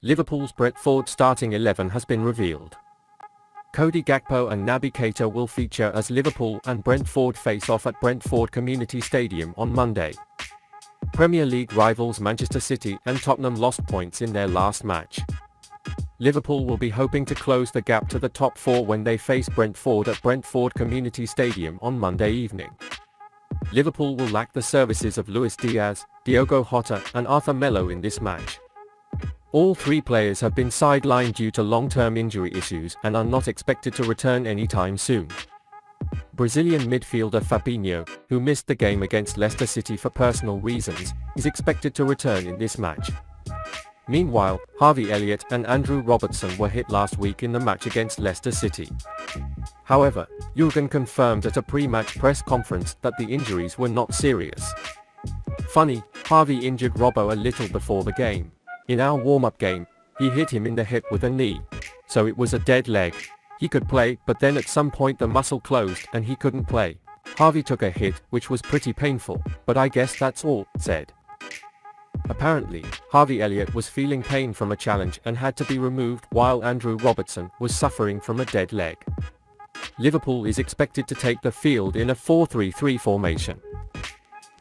Liverpool's Brentford starting 11 has been revealed. Cody Gakpo and Naby Keita will feature as Liverpool and Brentford face off at Brentford Community Stadium on Monday. Premier League rivals Manchester City and Tottenham lost points in their last match. Liverpool will be hoping to close the gap to the top four when they face Brentford at Brentford Community Stadium on Monday evening. Liverpool will lack the services of Luis Diaz, Diogo Jota and Arthur Melo in this match. All three players have been sidelined due to long-term injury issues and are not expected to return anytime soon. Brazilian midfielder Fabrizio, who missed the game against Leicester City for personal reasons, is expected to return in this match. Meanwhile, Harvey Elliott and Andrew Robertson were hit last week in the match against Leicester City. However, Jürgen confirmed at a pre-match press conference that the injuries were not serious. Funny, Harvey injured Robbo a little before the game. In our warm-up game, he hit him in the hip with a knee. So it was a dead leg. He could play, but then at some point the muscle closed and he couldn't play. Harvey took a hit, which was pretty painful, but I guess that's all, said. Apparently, Harvey Elliott was feeling pain from a challenge and had to be removed while Andrew Robertson was suffering from a dead leg. Liverpool is expected to take the field in a 4-3-3 formation.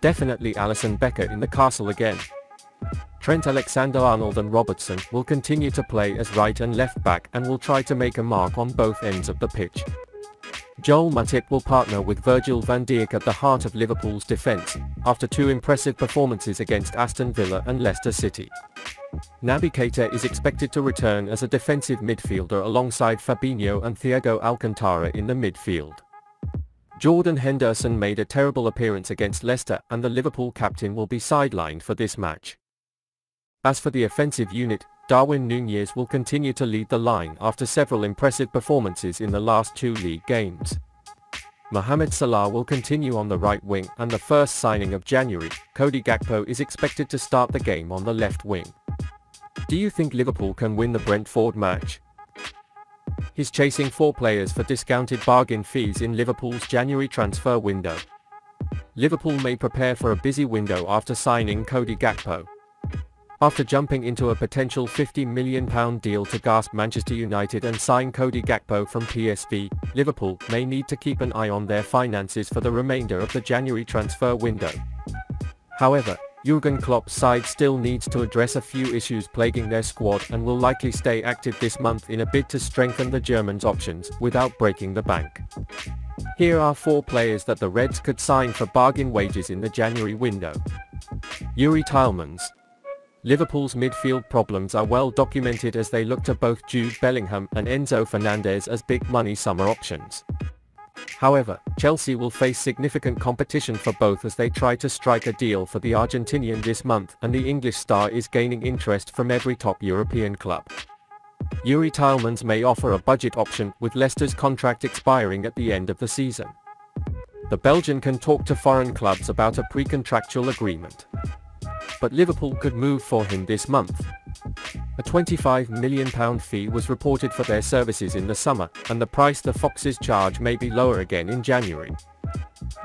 Definitely Alisson Becker in the castle again. Trent Alexander-Arnold and Robertson will continue to play as right and left back and will try to make a mark on both ends of the pitch. Joel Matip will partner with Virgil van Dijk at the heart of Liverpool's defence, after two impressive performances against Aston Villa and Leicester City. Naby Keita is expected to return as a defensive midfielder alongside Fabinho and Thiago Alcantara in the midfield. Jordan Henderson made a terrible appearance against Leicester and the Liverpool captain will be sidelined for this match. As for the offensive unit, Darwin Nunez will continue to lead the line after several impressive performances in the last two league games. Mohamed Salah will continue on the right wing and the first signing of January, Cody Gakpo is expected to start the game on the left wing. Do you think Liverpool can win the Brentford match? He's chasing four players for discounted bargain fees in Liverpool's January transfer window. Liverpool may prepare for a busy window after signing Cody Gakpo. After jumping into a potential £50 million deal to gasp Manchester United and sign Cody Gakpo from PSV, Liverpool may need to keep an eye on their finances for the remainder of the January transfer window. However, Jürgen Klopp's side still needs to address a few issues plaguing their squad and will likely stay active this month in a bid to strengthen the Germans' options without breaking the bank. Here are four players that the Reds could sign for bargain wages in the January window. Youri Tielemans. Liverpool's midfield problems are well documented as they look to both Jude Bellingham and Enzo Fernandez as big money summer options. However, Chelsea will face significant competition for both as they try to strike a deal for the Argentinian this month and the English star is gaining interest from every top European club. Youri Tielemans may offer a budget option with Leicester's contract expiring at the end of the season. The Belgian can talk to foreign clubs about a pre-contractual agreement. But Liverpool could move for him this month. A £25 million fee was reported for their services in the summer, and the price the Foxes charge may be lower again in January.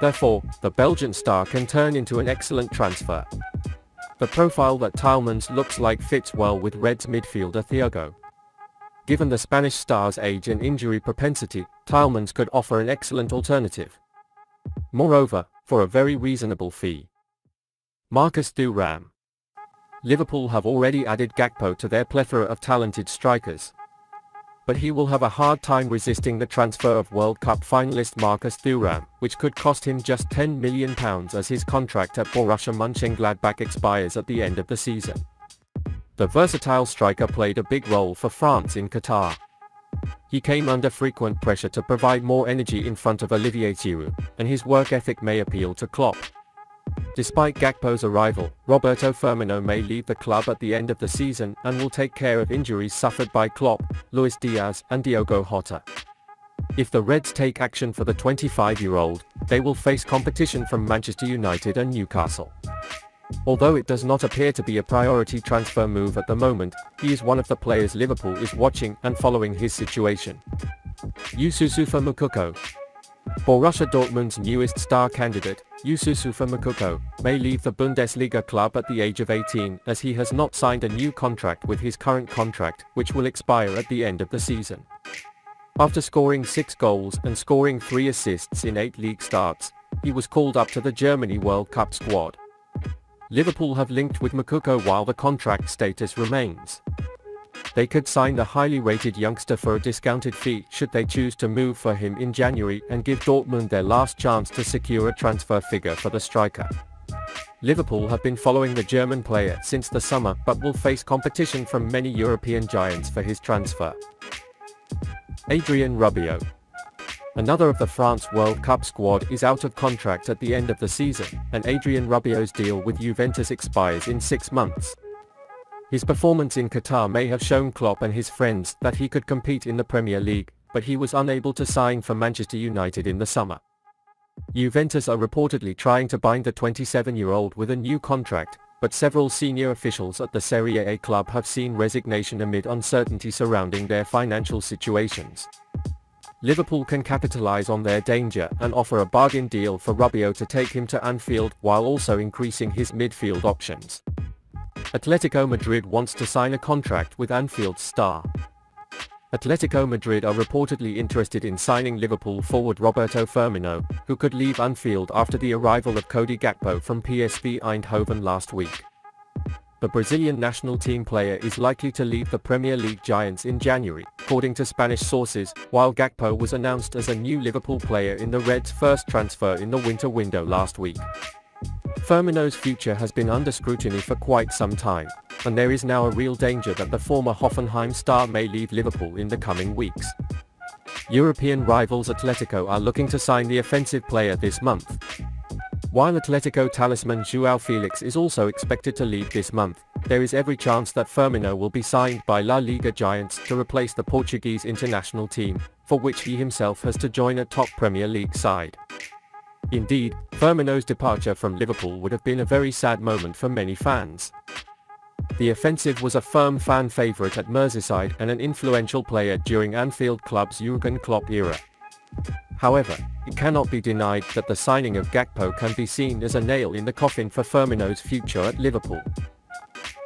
Therefore, the Belgian star can turn into an excellent transfer. The profile that Tielemans looks like fits well with Reds midfielder Thiago. Given the Spanish star's age and injury propensity, Tielemans could offer an excellent alternative. Moreover, for a very reasonable fee. Marcus Thuram. Liverpool have already added Gakpo to their plethora of talented strikers. But he will have a hard time resisting the transfer of World Cup finalist Marcus Thuram, which could cost him just £10 million as his contract at Borussia Mönchengladbach expires at the end of the season. The versatile striker played a big role for France in Qatar. He came under frequent pressure to provide more energy in front of Olivier Giroud, and his work ethic may appeal to Klopp. Despite Gakpo's arrival, Roberto Firmino may leave the club at the end of the season and will take care of injuries suffered by Klopp, Luis Diaz and Diogo Jota. If the Reds take action for the 25-year-old, they will face competition from Manchester United and Newcastle. Although it does not appear to be a priority transfer move at the moment, he is one of the players Liverpool is watching and following his situation. Youssoufa Moukoko. Borussia Dortmund's newest star candidate, Youssoufa Moukoko, may leave the Bundesliga club at the age of 18 as he has not signed a new contract with his current contract, which will expire at the end of the season. After scoring 6 goals and scoring 3 assists in 8 league starts, he was called up to the Germany World Cup squad. Liverpool have linked with Moukoko while the contract status remains. They could sign the highly rated youngster for a discounted fee should they choose to move for him in January and give Dortmund their last chance to secure a transfer figure for the striker. Liverpool have been following the German player since the summer but will face competition from many European giants for his transfer. Adrien Rabiot. Another of the France World Cup squad is out of contract at the end of the season, and Adrien Rabiot's deal with Juventus expires in 6 months. His performance in Qatar may have shown Klopp and his friends that he could compete in the Premier League, but he was unable to sign for Manchester United in the summer. Juventus are reportedly trying to bind the 27-year-old with a new contract, but several senior officials at the Serie A club have seen resignation amid uncertainty surrounding their financial situations. Liverpool can capitalise on their danger and offer a bargain deal for Rabiot to take him to Anfield while also increasing his midfield options. Atletico Madrid wants to sign a contract with Anfield's star. Atletico Madrid are reportedly interested in signing Liverpool forward Roberto Firmino, who could leave Anfield after the arrival of Cody Gakpo from PSV Eindhoven last week. The Brazilian national team player is likely to leave the Premier League giants in January, according to Spanish sources, while Gakpo was announced as a new Liverpool player in the Reds' first transfer in the winter window last week. Firmino's future has been under scrutiny for quite some time, and there is now a real danger that the former Hoffenheim star may leave Liverpool in the coming weeks. European rivals Atletico are looking to sign the offensive player this month. While Atletico talisman João Felix is also expected to leave this month, there is every chance that Firmino will be signed by La Liga giants to replace the Portuguese international team, for which he himself has to join a top Premier League side. Indeed, Firmino's departure from Liverpool would have been a very sad moment for many fans. The offensive was a firm fan favourite at Merseyside and an influential player during Anfield club's Jürgen Klopp era. However, it cannot be denied that the signing of Gakpo can be seen as a nail in the coffin for Firmino's future at Liverpool.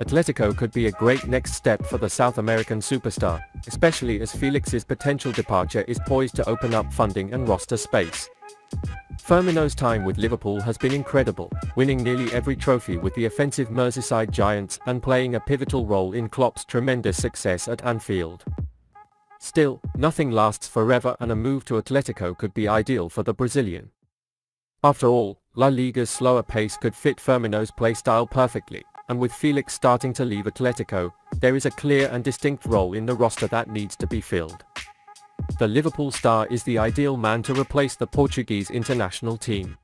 Atletico could be a great next step for the South American superstar, especially as Felix's potential departure is poised to open up funding and roster space. Firmino's time with Liverpool has been incredible, winning nearly every trophy with the offensive Merseyside giants and playing a pivotal role in Klopp's tremendous success at Anfield. Still, nothing lasts forever and a move to Atletico could be ideal for the Brazilian. After all, La Liga's slower pace could fit Firmino's playstyle perfectly, and with Felix starting to leave Atletico, there is a clear and distinct role in the roster that needs to be filled. The Liverpool star is the ideal man to replace the Portuguese international team.